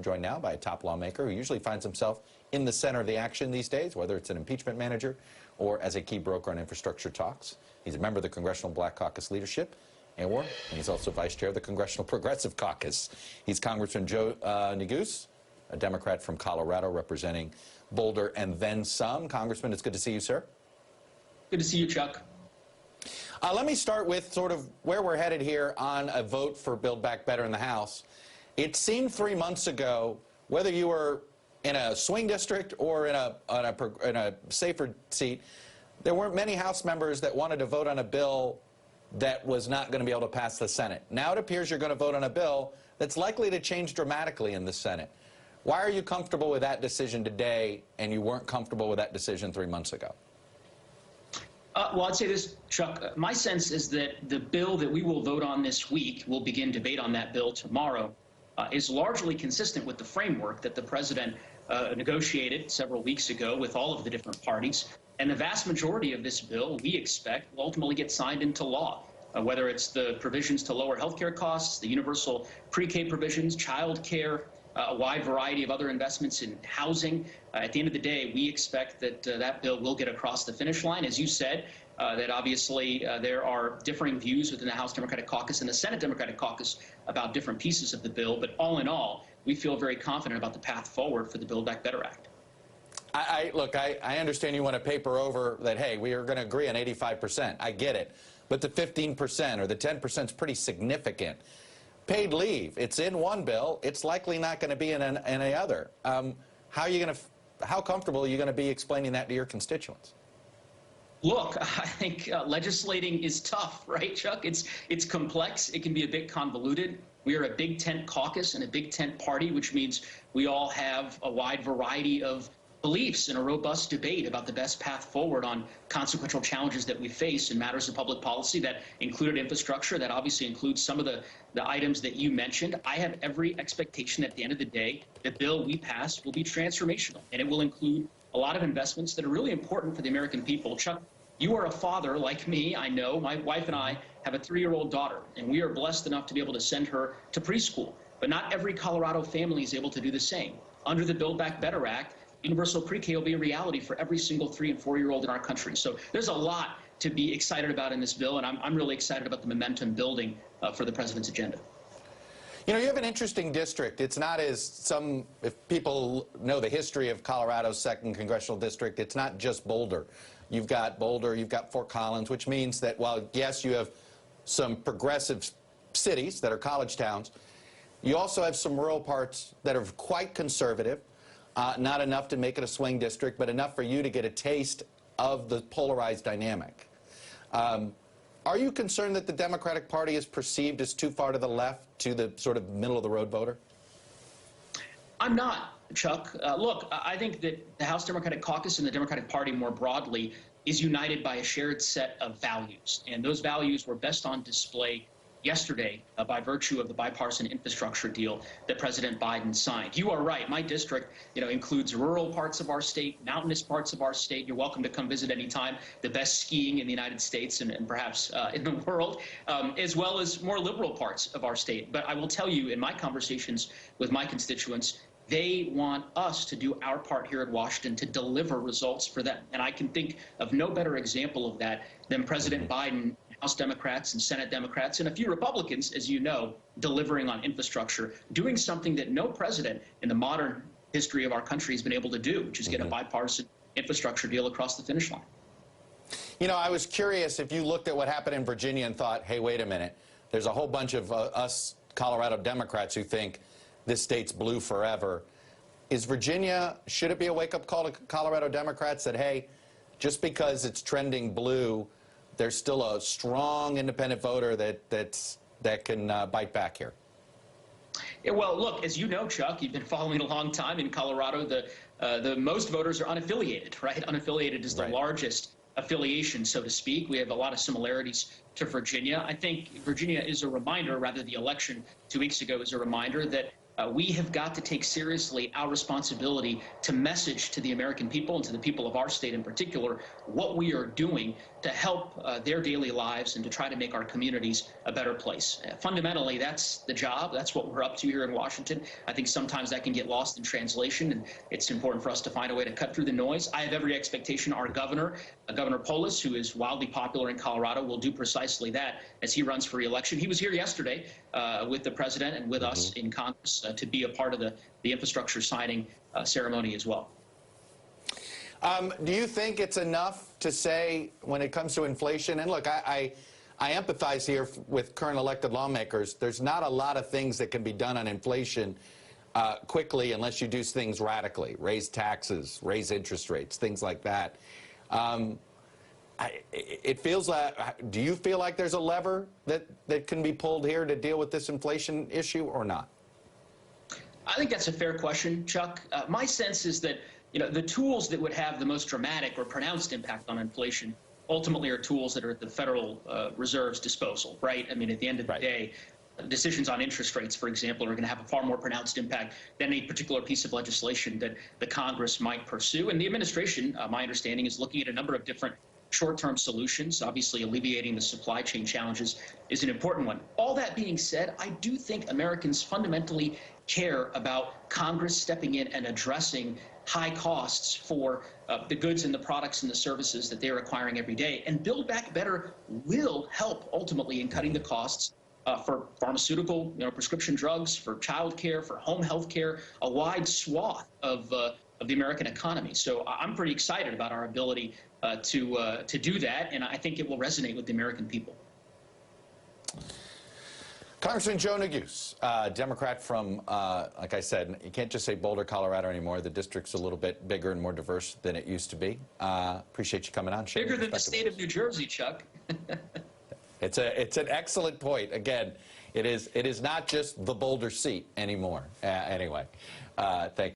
Joined now by a top lawmaker who usually finds himself in the center of the action these days, whether it's an impeachment manager or as a key broker on infrastructure talks. He's a member of the Congressional Black Caucus leadership, and he's also vice chair of the Congressional Progressive Caucus. He's Congressman Joe Neguse, a Democrat from Colorado representing Boulder and then some. Congressman, it's good to see you, sir. Good to see you, Chuck. Let me start with sort of where we're headed here on a vote for Build Back Better in the House. It seemed 3 months ago, whether you were in a swing district or in a safer seat, there weren't many House members that wanted to vote on a bill that was not going to be able to pass the Senate. Now it appears you're going to vote on a bill that's likely to change dramatically in the Senate. Why are you comfortable with that decision today and you weren't comfortable with that decision 3 months ago? Well, I'd say this, Chuck. My sense is that the bill that we will vote on this week, we'll begin debate on that bill tomorrow, is largely consistent with the framework that the president negotiated several weeks ago with all of the different parties. And the vast majority of this bill, we expect, will ultimately get signed into law, whether it's the provisions to lower health care costs, the universal pre-K provisions, child care, a wide variety of other investments in housing. At the end of the day, we expect that that bill will get across the finish line. As you said, that obviously there are differing views within the House Democratic Caucus and the Senate Democratic Caucus about different pieces of the bill. But all in all, we feel very confident about the path forward for the Build Back Better Act. Look, I understand you want to paper over that, hey, we are going to agree on 85%. I get it. But the 15% or the 10% is pretty significant. Paid leave, it's in one bill. It's likely not going to be in any other. How comfortable are you going to be explaining that to your constituents? Look, I think legislating is tough, right, Chuck? It's complex. It can be a bit convoluted. We are a big tent caucus and a big tent party, which means we all have a wide variety of beliefs and a robust debate about the best path forward on consequential challenges that we face in matters of public policy. That included infrastructure. That obviously includes some of the items that you mentioned. I have every expectation at the end of the day, the bill we pass will be transformational, and it will include a lot of investments that are really important for the American people. Chuck, you are a father like me, I know. My wife and I have a 3-year-old daughter, and we are blessed enough to be able to send her to preschool. But not every Colorado family is able to do the same. Under the Build Back Better Act, universal pre-K will be a reality for every single 3- and 4-year-old in our country. So there's a lot to be excited about in this bill, and I'm really excited about the momentum building for the president's agenda. You know, you have an interesting district. It's not if people know the history of Colorado's 2nd congressional district, it's not just Boulder. You've got Boulder, you've got Fort Collins, which means that while, yes, you have some progressive cities that are college towns, you also have some rural parts that are quite conservative. Not enough to make it a swing district, but enough for you to get a taste of the polarized dynamic. Are you concerned that the Democratic Party is perceived as too far to the left, to the sort of middle-of-the-road voter? I'm not, Chuck. Look, I think that the House Democratic Caucus and the Democratic Party more broadly is united by a shared set of values. And those values were best on display yesterday by virtue of the bipartisan infrastructure deal that President Biden signed. You are right. My district, includes rural parts of our state, mountainous parts of our state. You're welcome to come visit anytime. The best skiing in the United States and perhaps in the world, as well as more liberal parts of our state. But I will tell you, in my conversations with my constituents, they want us to do our part here in Washington to deliver results for them. And I can think of no better example of that than President Biden, House Democrats and Senate Democrats, and a few Republicans, as you know, delivering on infrastructure, doing something that no president in the modern history of our country has been able to do, which is get a bipartisan infrastructure deal across the finish line. You know, I was curious if you looked at what happened in Virginia and thought, hey, wait a minute, there's a whole bunch of us Colorado Democrats who think this state's blue forever. Is Virginia, should it be a wake-up call to Colorado Democrats that, hey, just because it's trending blue, there's still a strong independent voter that can bite back here? Yeah, well, look, as you know, Chuck, you've been following a long time in Colorado. The most voters are unaffiliated, right? Unaffiliated is the largest affiliation, so to speak. We have a lot of similarities to Virginia. I think Virginia is a reminder, rather the election 2 weeks ago is a reminder that We have got to take seriously our responsibility to message to the American people and to the people of our state in particular what we are doing to help their daily lives and to try to make our communities a better place. Fundamentally, that's the job. That's what we're up to here in Washington. I think sometimes that can get lost in translation, and it's important for us to find a way to cut through the noise. I have every expectation our governor, Governor Polis, who is wildly popular in Colorado, will do precisely that as he runs for re-election. He was here yesterday with the president and with us in Congress to be a part of the infrastructure signing ceremony as well. Do you think it's enough to say when it comes to inflation, and look, I empathize here with current elected lawmakers, there's not a lot of things that can be done on inflation quickly unless you do things radically, raise taxes, raise interest rates, things like that. It feels like, do you feel like there's a lever that can be pulled here to deal with this inflation issue or not? I think that's a fair question, Chuck. My sense is that the tools that would have the most dramatic or pronounced impact on inflation ultimately are tools that are at the Federal Reserve's disposal, right? I mean, at the end of the day, decisions on interest rates, for example, are going to have a far more pronounced impact than a particular piece of legislation that the Congress might pursue. And the administration, my understanding, is looking at a number of different short-term solutions. Obviously, alleviating the supply chain challenges is an important one. All that being said, I do think Americans fundamentally care about Congress stepping in and addressing high costs for the goods and the products and the services that they're acquiring every day. And Build Back Better will help ultimately in cutting the costs for pharmaceutical, prescription drugs, for child care, for home health care, a wide swath of the American economy. So I'm pretty excited about our ability to do that, and I think it will resonate with the American people. Congressman Joe Neguse, Democrat from, like I said, you can't just say Boulder, Colorado anymore. The district's a little bit bigger and more diverse than it used to be. Appreciate you coming on. Bigger than the state of New Jersey, Chuck. It's an excellent point. Again, it is not just the Boulder seat anymore. Anyway, thank you.